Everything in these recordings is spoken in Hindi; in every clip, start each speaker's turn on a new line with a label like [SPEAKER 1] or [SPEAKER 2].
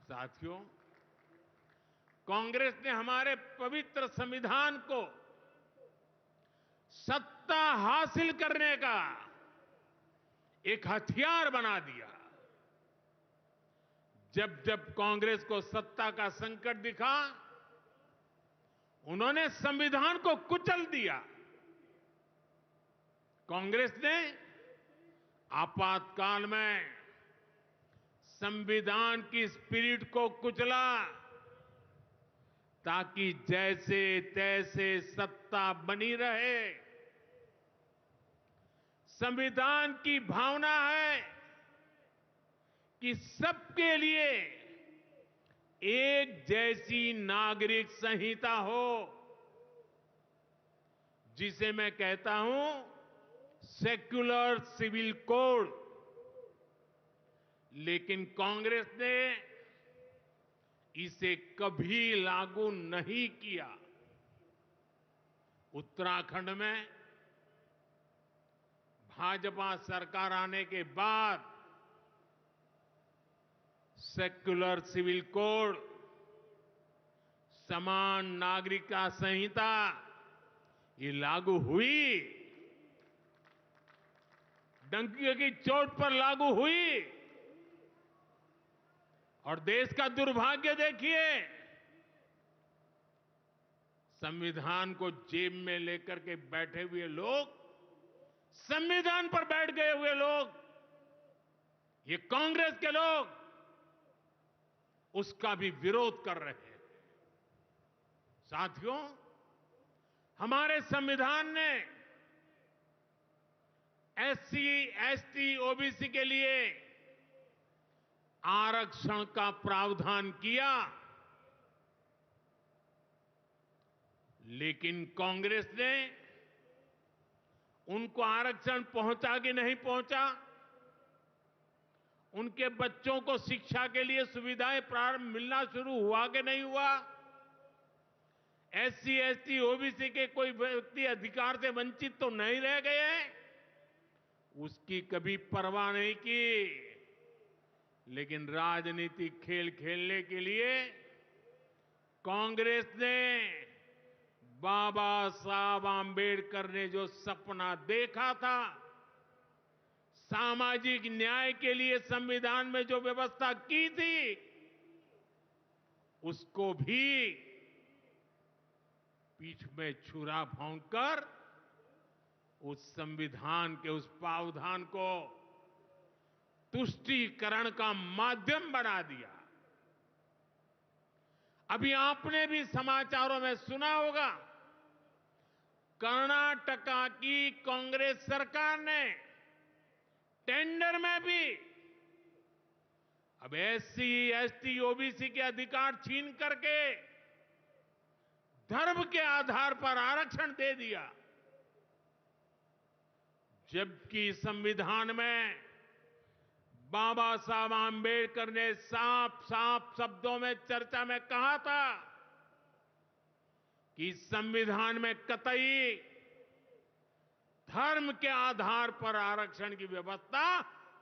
[SPEAKER 1] साथियों, कांग्रेस ने हमारे पवित्र संविधान को सत्ता हासिल करने का एक हथियार बना दिया। जब जब कांग्रेस को सत्ता का संकट दिखा, उन्होंने संविधान को कुचल दिया। कांग्रेस ने आपातकाल में संविधान की स्पिरिट को कुचला, ताकि जैसे तैसे सत्ता बनी रहे। संविधान की भावना है कि सबके लिए एक जैसी नागरिक संहिता हो, जिसे मैं कहता हूं सेक्युलर सिविल कोड। लेकिन कांग्रेस ने इसे कभी लागू नहीं किया। उत्तराखंड में भाजपा सरकार आने के बाद सेक्युलर सिविल कोड, समान नागरिकता संहिता, ये लागू हुई। डंके की चोट पर लागू हुई। और देश का दुर्भाग्य देखिए, संविधान को जेब में लेकर के बैठे हुए लोग, संविधान पर बैठ गए हुए लोग, ये कांग्रेस के लोग उसका भी विरोध कर रहे हैं। साथियों, हमारे संविधान ने एससी, एसटी, ओबीसी के लिए आरक्षण का प्रावधान किया, लेकिन कांग्रेस ने उनको आरक्षण पहुंचा कि नहीं पहुंचा, उनके बच्चों को शिक्षा के लिए सुविधाएं प्रारंभ मिलना शुरू हुआ कि नहीं हुआ, एससी, एसटी, ओबीसी के कोई व्यक्ति अधिकार से वंचित तो नहीं रह गए हैं, उसकी कभी परवाह नहीं की। लेकिन राजनीतिक खेल खेलने के लिए कांग्रेस ने बाबा साहब आंबेडकर ने जो सपना देखा था, सामाजिक न्याय के लिए संविधान में जो व्यवस्था की थी, उसको भी पीठ में छुरा भोंककर उस संविधान के उस प्रावधान को तुष्टीकरण का माध्यम बना दिया। अभी आपने भी समाचारों में सुना होगा, कर्नाटका की कांग्रेस सरकार ने टेंडर में भी अब एससी, एसटी, ओबीसी के अधिकार छीन करके धर्म के आधार पर आरक्षण दे दिया। जबकि संविधान में बाबा साहब आंबेडकर ने साफ साफ शब्दों में चर्चा में कहा था कि संविधान में कतई धर्म के आधार पर आरक्षण की व्यवस्था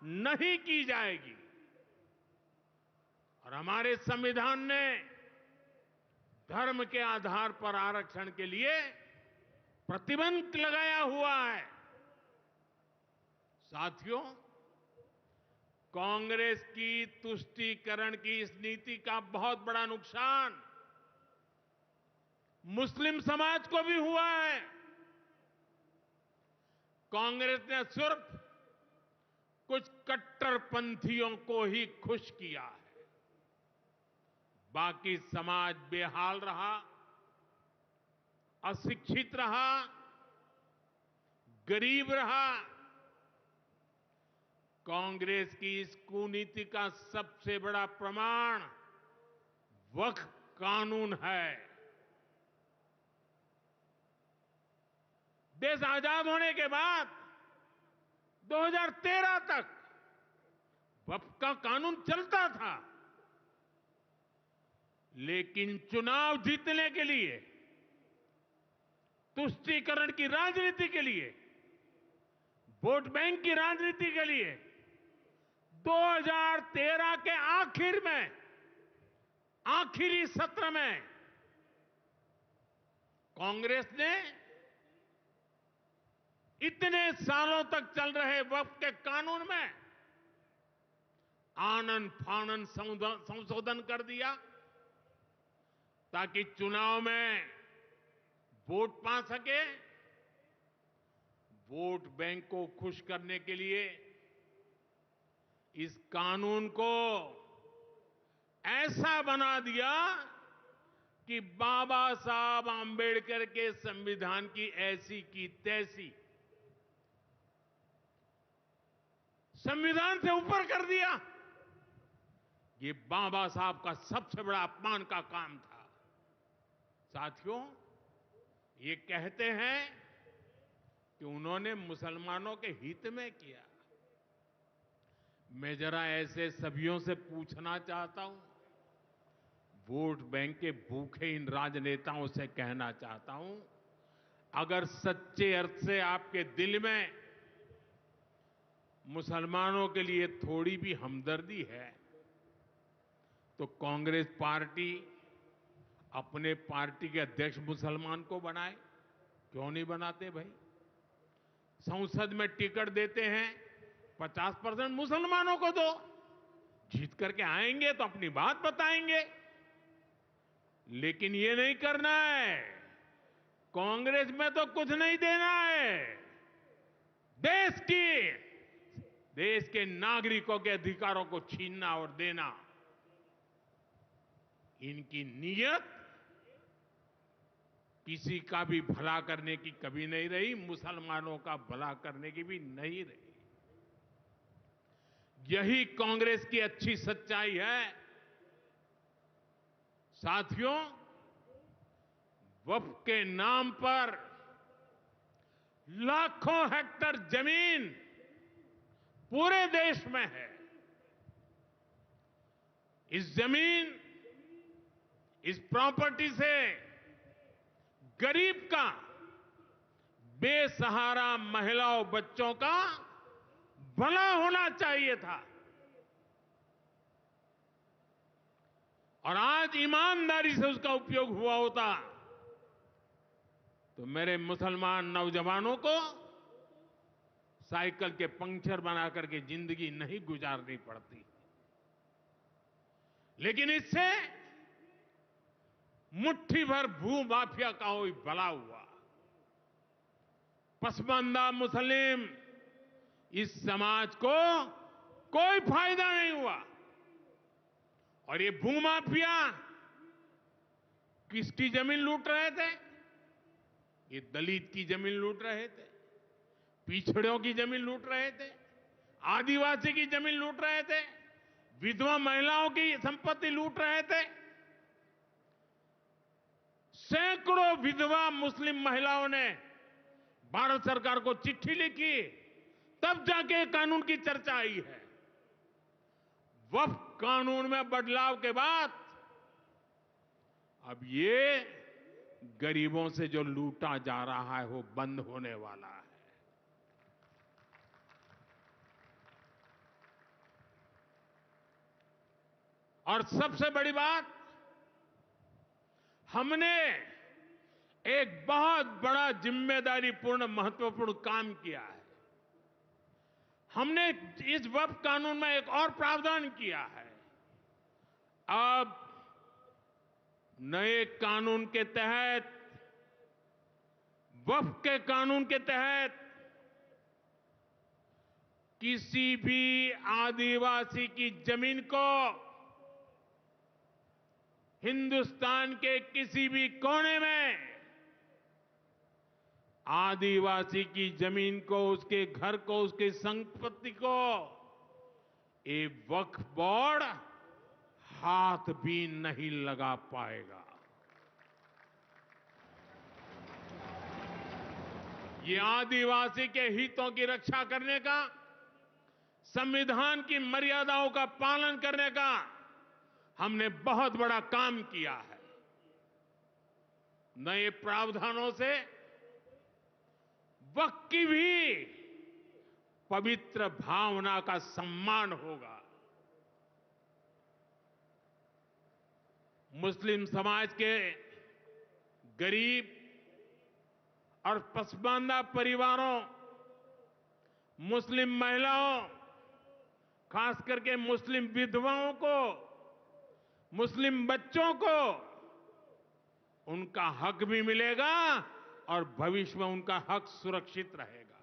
[SPEAKER 1] नहीं की जाएगी। और हमारे संविधान ने धर्म के आधार पर आरक्षण के लिए प्रतिबंध लगाया हुआ है। साथियों, कांग्रेस की तुष्टीकरण की इस नीति का बहुत बड़ा नुकसान मुस्लिम समाज को भी हुआ है। कांग्रेस ने सिर्फ कुछ कट्टरपंथियों को ही खुश किया है, बाकी समाज बेहाल रहा, अशिक्षित रहा, गरीब रहा। कांग्रेस की इस कुनीति का सबसे बड़ा प्रमाण वक्फ कानून है। देश आजाद होने के बाद 2013 तक वक्फ का कानून चलता था, लेकिन चुनाव जीतने के लिए, तुष्टीकरण की राजनीति के लिए, वोट बैंक की राजनीति के लिए 2013 के आखिर में आखिरी सत्र में कांग्रेस ने इतने सालों तक चल रहे वक्फ के कानून में आनन फानन संशोधन कर दिया ताकि चुनाव में वोट पा सके। वोट बैंक को खुश करने के लिए इस कानून को ऐसा बना दिया कि बाबा साहब आंबेडकर के संविधान की ऐसी की तैसी संविधान से ऊपर कर दिया। ये बाबा साहब का सबसे बड़ा अपमान का काम था। साथियों, ये कहते हैं कि उन्होंने मुसलमानों के हित में किया। मैं जरा ऐसे सभियों से पूछना चाहता हूं, वोट बैंक के भूखे इन राजनेताओं से कहना चाहता हूं, अगर सच्चे अर्थ से आपके दिल में मुसलमानों के लिए थोड़ी भी हमदर्दी है तो कांग्रेस पार्टी अपने पार्टी के अध्यक्ष मुसलमान को बनाए। क्यों नहीं बनाते भाई? संसद में टिकट देते हैं, 50% मुसलमानों को दो। जीत करके आएंगे तो अपनी बात बताएंगे, लेकिन ये नहीं करना है। कांग्रेस में तो कुछ नहीं देना है। देश के नागरिकों के अधिकारों को छीनना और देना, इनकी नीयत किसी का भी भला करने की कभी नहीं रही, मुसलमानों का भला करने की भी नहीं रही। यही कांग्रेस की अच्छी सच्चाई है। साथियों, वक्फ के नाम पर लाखों हेक्टेयर जमीन पूरे देश में है। इस जमीन, इस प्रॉपर्टी से गरीब का, बेसहारा महिलाओं बच्चों का भला होना चाहिए था। और आज ईमानदारी से उसका उपयोग हुआ होता तो मेरे मुसलमान नौजवानों को साइकिल के पंक्चर बना करके जिंदगी नहीं गुजारनी पड़ती। लेकिन इससे मुट्ठी भर भू माफिया का कोई भला हुआ। पसमानदा मुस्लिम इस समाज को कोई फायदा नहीं हुआ। और ये भूमाफिया किसकी जमीन लूट रहे थे? ये दलित की जमीन लूट रहे थे, पिछड़ों की जमीन लूट रहे थे, आदिवासी की जमीन लूट रहे थे, विधवा महिलाओं की संपत्ति लूट रहे थे। सैकड़ों विधवा मुस्लिम महिलाओं ने भारत सरकार को चिट्ठी लिखी, तब जाके कानून की चर्चा आई है। वक्फ कानून में बदलाव के बाद अब ये गरीबों से जो लूटा जा रहा है वो बंद होने वाला है। और सबसे बड़ी बात, हमने एक बहुत बड़ा जिम्मेदारीपूर्ण महत्वपूर्ण काम किया है। हमने इस वक्फ कानून में एक और प्रावधान किया है। अब नए कानून के तहत, वक्फ के कानून के तहत किसी भी आदिवासी की जमीन को हिंदुस्तान के किसी भी कोने में आदिवासी की जमीन को, उसके घर को, उसकी संपत्ति को ये वक्फ बोर्ड हाथ भी नहीं लगा पाएगा। ये आदिवासी के हितों की रक्षा करने का, संविधान की मर्यादाओं का पालन करने का हमने बहुत बड़ा काम किया है। नए प्रावधानों से वक्फ की भी पवित्र भावना का सम्मान होगा। मुस्लिम समाज के गरीब और पसमानदा परिवारों, मुस्लिम महिलाओं, खास करके मुस्लिम विधवाओं को, मुस्लिम बच्चों को उनका हक भी मिलेगा और भविष्य में उनका हक सुरक्षित रहेगा।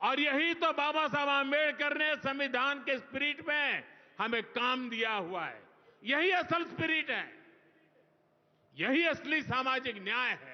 [SPEAKER 1] और यही तो बाबा साहब आंबेडकर ने संविधान के स्पिरिट में हमें काम दिया हुआ है। यही असल स्पिरिट है, यही असली सामाजिक न्याय है।